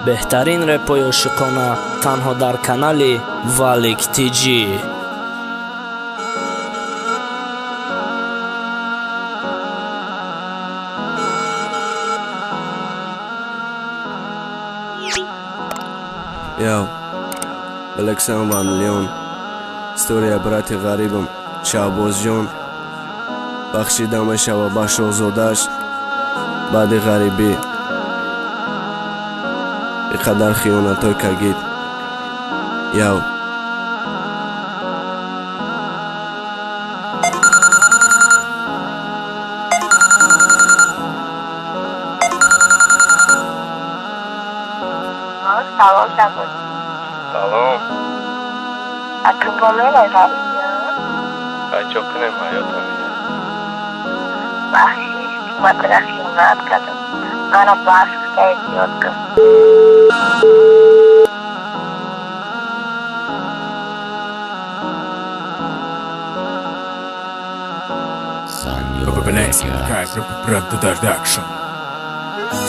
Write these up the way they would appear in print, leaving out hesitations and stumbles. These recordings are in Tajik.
بهترین رپای عاشقانه تنها در کانال والیک تیجی. Yo, Alexander Van Leon, історія брати غریبم شعباز جان. بخشیدم شب بخش آزادش بعد غریبی اینقدر خیانتای کگید. یو سلام شباز. سلام. اکبر نمی‌داری؟ بچه کنم حیاتم میگه بخشی مدرک خیانت کردم. منو بحث که زیاد کن.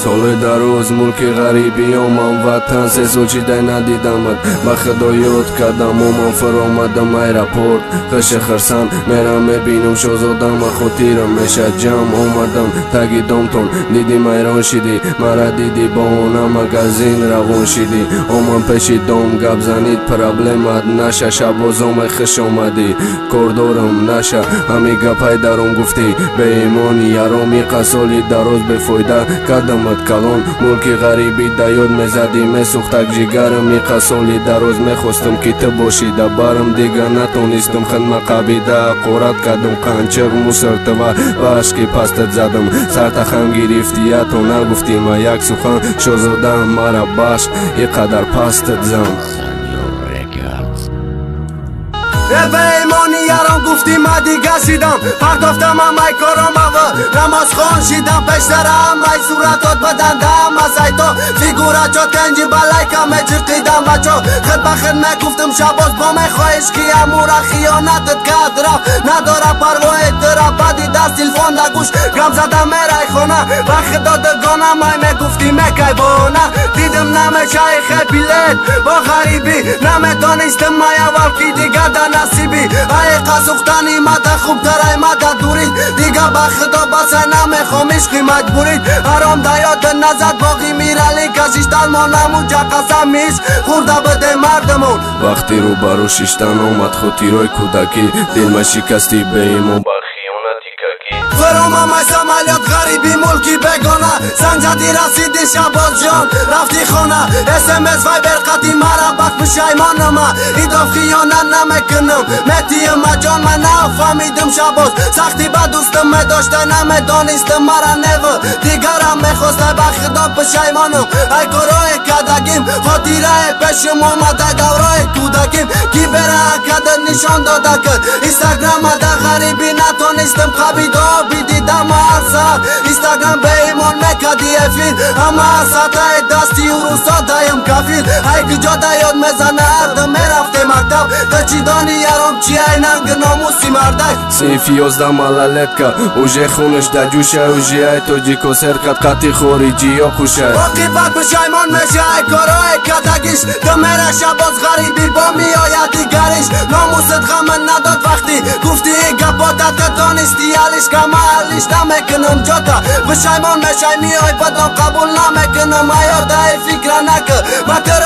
سال دراز ملک غریبی من وطن سه سال چیده ندیدمت با خدا یاد کردم و من فرامدم ایرپورت خش خرسن میرم میبینم شازادم خاطرم میشه جمع آمدم تگی دامتون دیدیم ایران شدی مرا دیدی با اونم مگزین روان شدی آمن پیشی دام گب زنید پرابلمت نشه شبازام خش آمدی کردارم نشه همی گپای درم گفتی به ایمانی یارامی قسالی دراز بفایده کردمت کلان ملک غریبی دیاد میزدی میسوختک جگرم ای قسالی دراز میخواستم که تو باشی در برم دیگه نتونستم خدمت قبیده قرات کردم قنچق موسرت و عشقی پستت زدم سرت خم گرفتی تو نگفتی ما یک سخن شازادم مرا بشق ای قدر پستت زم به ایمانی یارم گفتی ما دیگه شیدم پردافتم همه کارم و نماز خان شیدم پشترم ای صورتات بدندم از ایتا فیگورا چا تنجی بلای کمه جقیدم بچا خد بخد نگفتم شباز با من خواهش کی امورا خیانتت کرد رفت نداره پروای ترا بدی در تلفن در گوش گم زدم میرای خونه وقت دادگانم ای میگفتی مکی بانه دیدم نمیشه خیلی بیلت با غریبی نمیتونستم مای اول کی دیگه در نصیبی ای قصوختانی مده خوب ترای مده دورید دیگه بخدا بسه نمیخوام عشقی مجبورید حرام دیاد نزد باقی میرالی کشیشتن ما نموجه قسم میش خورده بده مردمون وقتی رو برو شیشتن آمد خاطرای کودکی دل ما شکستی به ایمون با خیانتی ککی فرامم ای سمالیات غریبی ملکی بگانه سنجدی رسیدی شباز جان رفتی خانه SMS وایبر قدی مرا بک بشایمانم ایداف خیانت نمیکنم متیم جان من نفهمیدم شباز سختی با دوستم میداشته نمیدانستم مرا نو دیگرم میخواسته بخدا پشیمانم ای کارای کدگیم خاطره پیشم آمده دورای کودکیم کی بره کده نشان داده کد اینستاگرام ده غریبی نتونستم قبیدا بیدیدم هر ساعت اینستاگرام به ایمان میکدی افیر اما ساعت دستی و روسا دایم کفیر ای کجا دیاد میزنه اردم میرفته مکتب تچیدانی یارم چی ایننگ ناموسی مردک سیف 11 ملالت که اوژه خونش در جوشه اوژه ای تو جی کسر کد قطی خارجی یا خوشه باقی بک بشایمان میشه ای کارای کدگیش تو میره شباز غریبی با میآید دیگرش ناموست غمن نداد وقتی گفتی گپاتت دانستی علیش کم علیش نمیکنم جاتا بشایمان میشه میای بدم قبول نمیکنم ایار ده فکر نکه مکر